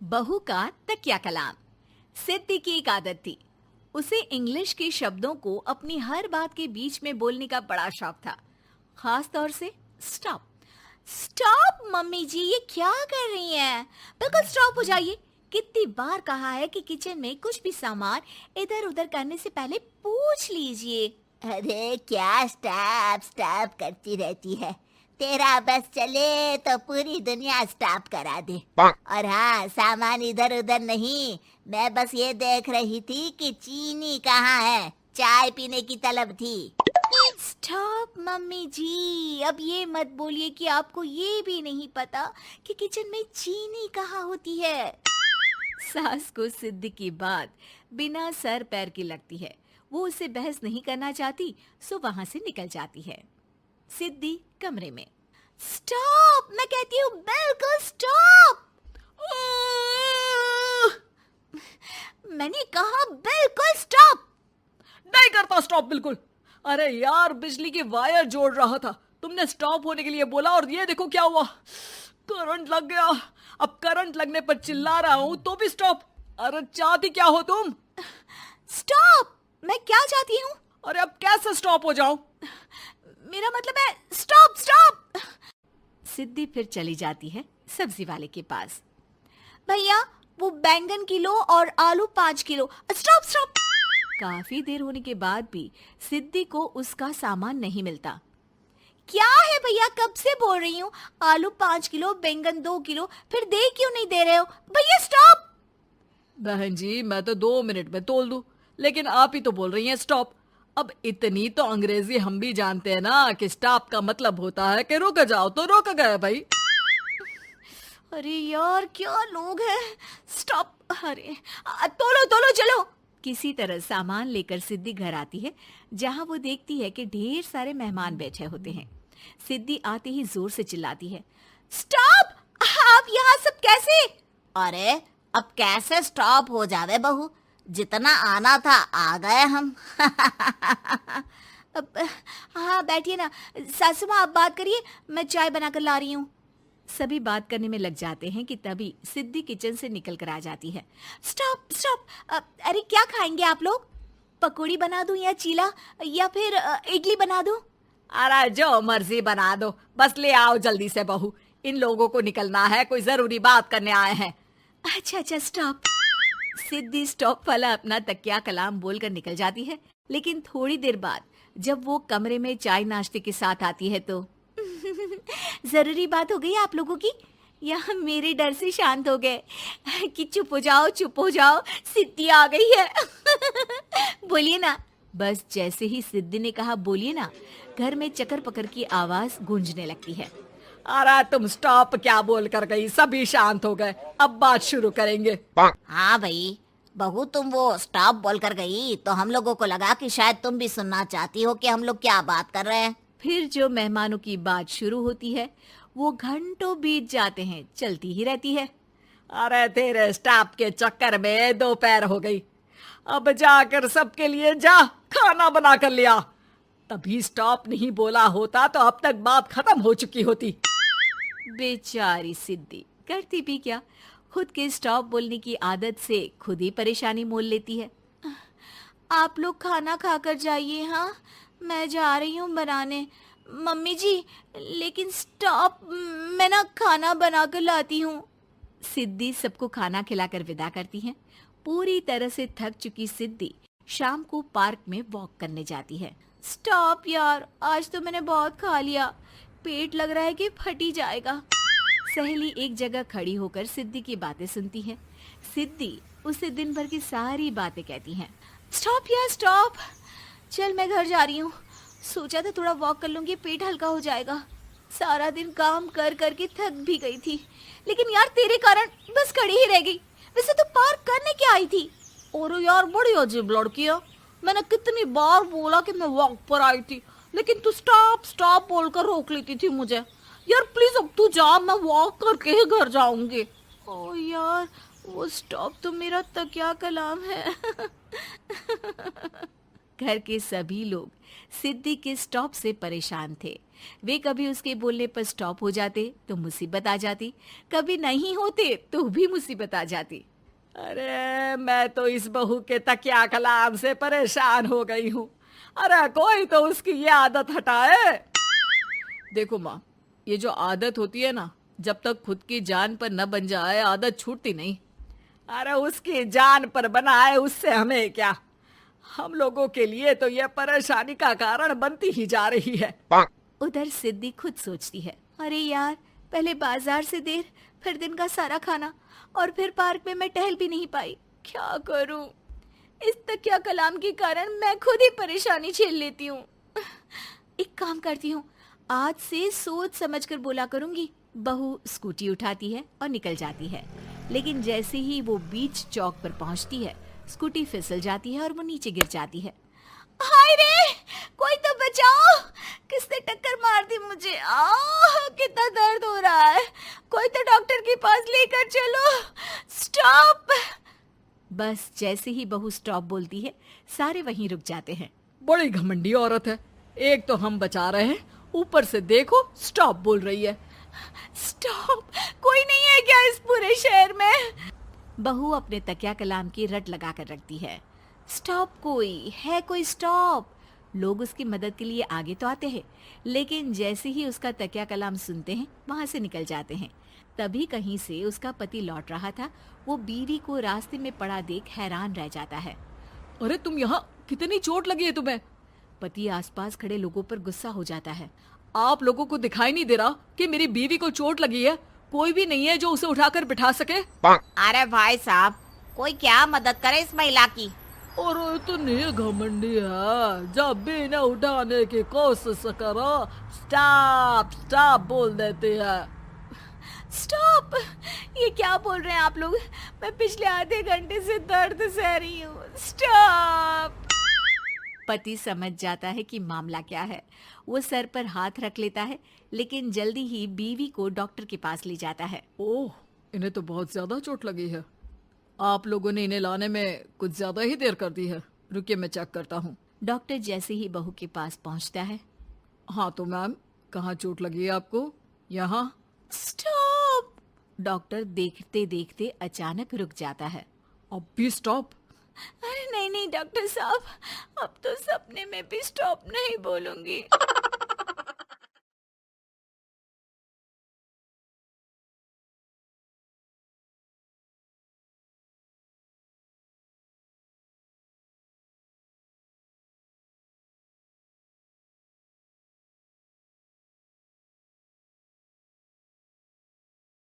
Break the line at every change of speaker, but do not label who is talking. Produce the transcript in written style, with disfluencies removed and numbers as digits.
बहू का तकिया कलाम। सिद्धि की एक आदत थी। उसे इंग्लिश के शब्दों को अपनी हर बात के बीच में बोलने का बड़ा शौक था, खास तौर से स्टॉप। स्टॉप मम्मी जी, ये क्या कर रही हैं? बिल्कुल स्टॉप हो जाइए। कितनी बार कहा है कि किचन में कुछ भी सामान इधर उधर करने से पहले पूछ लीजिए।
अरे क्या स्टॉप स्टॉप करती रहती है। तेरा बस चले तो पूरी दुनिया स्टॉप करा दे। और हाँ, सामान इधर उधर नहीं, मैं बस ये देख रही थी कि चीनी कहाँ है। चाय पीने की तलब थी।
स्टॉप मम्मी जी, अब ये मत बोलिए कि आपको ये भी नहीं पता कि किचन में चीनी कहाँ होती है। सास को सिद्धि की बात बिना सर पैर की लगती है। वो उससे बहस नहीं करना चाहती, सो वहां से निकल जाती है। सिद्धि कमरे में। स्टॉप, मैं कहती हूँ बिल्कुल स्टॉप। मैंने कहा बिल्कुल स्टॉप।
नहीं करता स्टॉप बिल्कुल। अरे यार, बिजली की वायर जोड़ रहा था, तुमने स्टॉप होने के लिए बोला और ये देखो क्या हुआ, करंट लग गया। अब करंट लगने पर चिल्ला रहा हूँ तो भी स्टॉप। अरे चाहती क्या हो तुम?
स्टॉप, मैं क्या चाहती हूँ?
अरे अब कैसे स्टॉप हो जाऊं?
मेरा मतलब है स्टॉप स्टॉप। सिद्धि फिर चली जाती है सब्जी वाले के पास। भैया, वो बैंगन किलो और आलू 5 किलो। Stop stop. काफी देर होने के बाद भी सिद्धि को उसका सामान नहीं मिलता। क्या है भैया, कब से बोल रही हूँ आलू 5 किलो, बैंगन 2 किलो, फिर दे क्यों नहीं दे रहे हो? भैया स्टॉप।
बहन जी, मैं तो 2 मिनट में तोल दूं, लेकिन आप ही तो बोल रही हैं स्टॉप। अब इतनी तो अंग्रेजी हम भी जानते हैं ना कि स्टॉप का मतलब होता है कि रुक जाओ, तो रुक गए भाई।
अरे यार, क्या लोग हैं। स्टॉप। अरे तोलो तोलो चलो। किसी तरह सामान लेकर सिद्धि घर आती है, जहां वो देखती है कि ढेर सारे मेहमान बैठे होते हैं। सिद्धि आते ही जोर से चिल्लाती है, स्टॉप! आप यहाँ सब कैसे?
अरे अब कैसे स्टॉप हो जावे बहू, जितना आना था आ गए हम।
अब हाँ बैठिए ना। सासू माँ, आप बात करिए, मैं चाय बनाकर ला रही हूँ। सभी बात करने में लग जाते हैं कि तभी सिद्धि किचन से निकल कर आ जाती है। Stop stop. अरे क्या खाएंगे आप लोग? पकौड़ी बना दूं या चीला, या फिर इडली बना दूं?
अरे जो मर्जी बना दो, बस ले आओ जल्दी से बहू, इन लोगों को निकलना है, कोई जरूरी बात करने आए हैं।
अच्छा स्टॉप। सिद्धि स्टॉप वाला अपना तकिया कलाम बोलकर निकल जाती है, लेकिन थोड़ी देर बाद जब वो कमरे में चाय नाश्ते के साथ आती है तो जरूरी बात हो गई आप लोगों की, या मेरे डर से शांत हो गए कि चुप हो जाओ, सिद्धि आ गई है। बोलिए ना। बस जैसे ही सिद्धि ने कहा बोलिए ना, घर में चकर पकर की आवाज गूंजने लगती है।
अरे तुम स्टॉप क्या बोल कर गई, सभी शांत हो गए, अब बात शुरू करेंगे।
हाँ भाई बहू, तुम वो स्टॉप बोल कर गई तो हम लोगों को लगा कि शायद तुम भी सुनना चाहती हो कि हम लोग क्या बात कर रहे हैं।
फिर जो मेहमानों की बात शुरू होती है वो घंटों बीत जाते हैं, चलती ही रहती है।
अरे तेरे स्टॉप के चक्कर में दोपहर हो गई, अब जाकर सबके लिए जा खाना बना कर लिया। तभी स्टॉप नहीं बोला होता तो अब तक बात खत्म हो चुकी होती।
बेचारी सिद्धि करती भी क्या, खुद के स्टॉप बोलने की आदत से खुद ही परेशानी मोल लेती है। आप लोग खाना खाकर जाइए, हाँ मैं जा रही हूँ बनाने। मम्मी जी, लेकिन स्टॉप, मैं ना खाना बना कर लाती हूँ। सिद्धि सबको खाना खिलाकर विदा करती है। पूरी तरह से थक चुकी सिद्धि शाम को पार्क में वॉक करने जाती है। स्टॉप यार, आज तो मैंने बहुत खा लिया, पेट लग रहा है कि फट ही जाएगा। सहेली एक जगह खड़ी होकर सिद्धि की बातें सुनती है। सिद्धि उसे दिन भर की सारी बातें कहती हैं। स्टॉप यार स्टॉप, चल मैं घर जा रही हूँ। सोचा था थोड़ा वॉक कर लूंगी, पेट हल्का हो जाएगा। सारा दिन काम कर कर के थक भी गई थी, लेकिन यार तेरे कारण बस खड़ी ही रह गई। वैसे तो पार्क करने क्या आई थी?
और यार बड़ी अजीब लड़की है, मैंने कितनी बार बोला कि मैं वॉक पर आई थी, लेकिन तू स्टॉप स्टॉप बोलकर रोक लेती थी मुझे। यार प्लीज अब तू जा, मैं वॉक करके ही घर जाऊंगी।
ओ यार, वो स्टॉप तो मेरा तकिया कलाम है। घर के सभी लोग सिद्धि के स्टॉप से परेशान थे। वे कभी उसके बोलने पर स्टॉप हो जाते तो मुसीबत आ जाती, कभी नहीं होते तो भी मुसीबत आ जाती।
अरे मैं तो इस बहू के तकिया कलाम से परेशान हो गई हूँ। अरे कोई तो उसकी ये आदत हटाए। देखो माँ, ये जो आदत होती है ना, जब तक खुद की जान पर न बन जाए आदत छूटती नहीं। अरे उसकी जान पर बनाए उससे हमें क्या, हम लोगों के लिए तो ये परेशानी का कारण बनती ही जा रही है।
उधर सिद्धि खुद सोचती है, अरे यार, पहले बाजार से देर, फिर दिन का सारा खाना, और फिर पार्क में मैं टहल भी नहीं पाई। क्या करूं? इस तकिया कलाम के कारण मैं खुद ही परेशानी झेल लेती हूँ। एक काम करती हूँ, आज से सोच समझकर बोला करूंगी। बहू स्कूटी उठाती है और निकल जाती है, लेकिन जैसे ही वो बीच चौक पर पहुंचती है, स्कूटी फिसल जाती है और वो नीचे गिर जाती है। हाय रे, कोई तो बचाओ, किसने टक्कर मार दी मुझे? कितना दर्द हो रहा है, कोई तो डॉक्टर के पास लेकर चलो। स्टॉप। बस जैसे ही बहू स्टॉप बोलती है, सारे वहीं रुक जाते हैं।
बड़ी घमंडी औरत है, एक तो हम बचा रहे हैं, ऊपर से देखो स्टॉप बोल रही है।
स्टॉप, कोई नहीं है क्या इस पूरे शहर में? बहू अपने तकिया कलाम की रट लगा कर रखती है। स्टॉप, कोई है? कोई स्टॉप? लोग उसकी मदद के लिए आगे तो आते हैं, लेकिन जैसे ही उसका तकिया कलाम सुनते हैं, वहां से निकल जाते हैं। तभी कहीं से उसका पति लौट रहा था। वो बीवी को रास्ते में पड़ा देख हैरान रह जाता है।
अरे तुम यहाँ, कितनी चोट लगी है तुम्हें?
पति आसपास खड़े लोगों पर गुस्सा हो जाता है।
आप लोगों को दिखाई नहीं दे रहा कि मेरी बीवी को चोट लगी है? कोई भी नहीं है जो उसे उठाकर बिठा सके?
अरे भाई साहब, कोई क्या मदद करे इस महिला की?
और इतनी घमंडी है, जब भी इन्हें उठाने की कोशिश करो स्टॉप स्टॉप बोल देती है।
स्टॉप! ये क्या बोल रहे हैं आप लोग? मैं पिछले आधे घंटे से दर्द सह रही हूँ। स्टॉप! पति समझ जाता है कि मामला क्या है। वो सर पर हाथ रख लेता है, लेकिन जल्दी ही बीवी को डॉक्टर के पास ले जाता है।
ओह, इन्हें तो बहुत ज्यादा चोट लगी है। आप लोगों ने इन्हें लाने में कुछ ज्यादा ही देर कर दी है। रुकिए, मैं चेक करता हूँ।
डॉक्टर जैसे ही बहू के पास पहुँचता है।
हाँ तो मैम, कहाँ चोट लगी है आपको? यहाँ?
स्टॉप! डॉक्टर देखते देखते अचानक रुक जाता है।
अब भी स्टॉप?
अरे नहीं नहीं डॉक्टर साहब, अब तो सपने में भी स्टॉप नहीं बोलूंगी।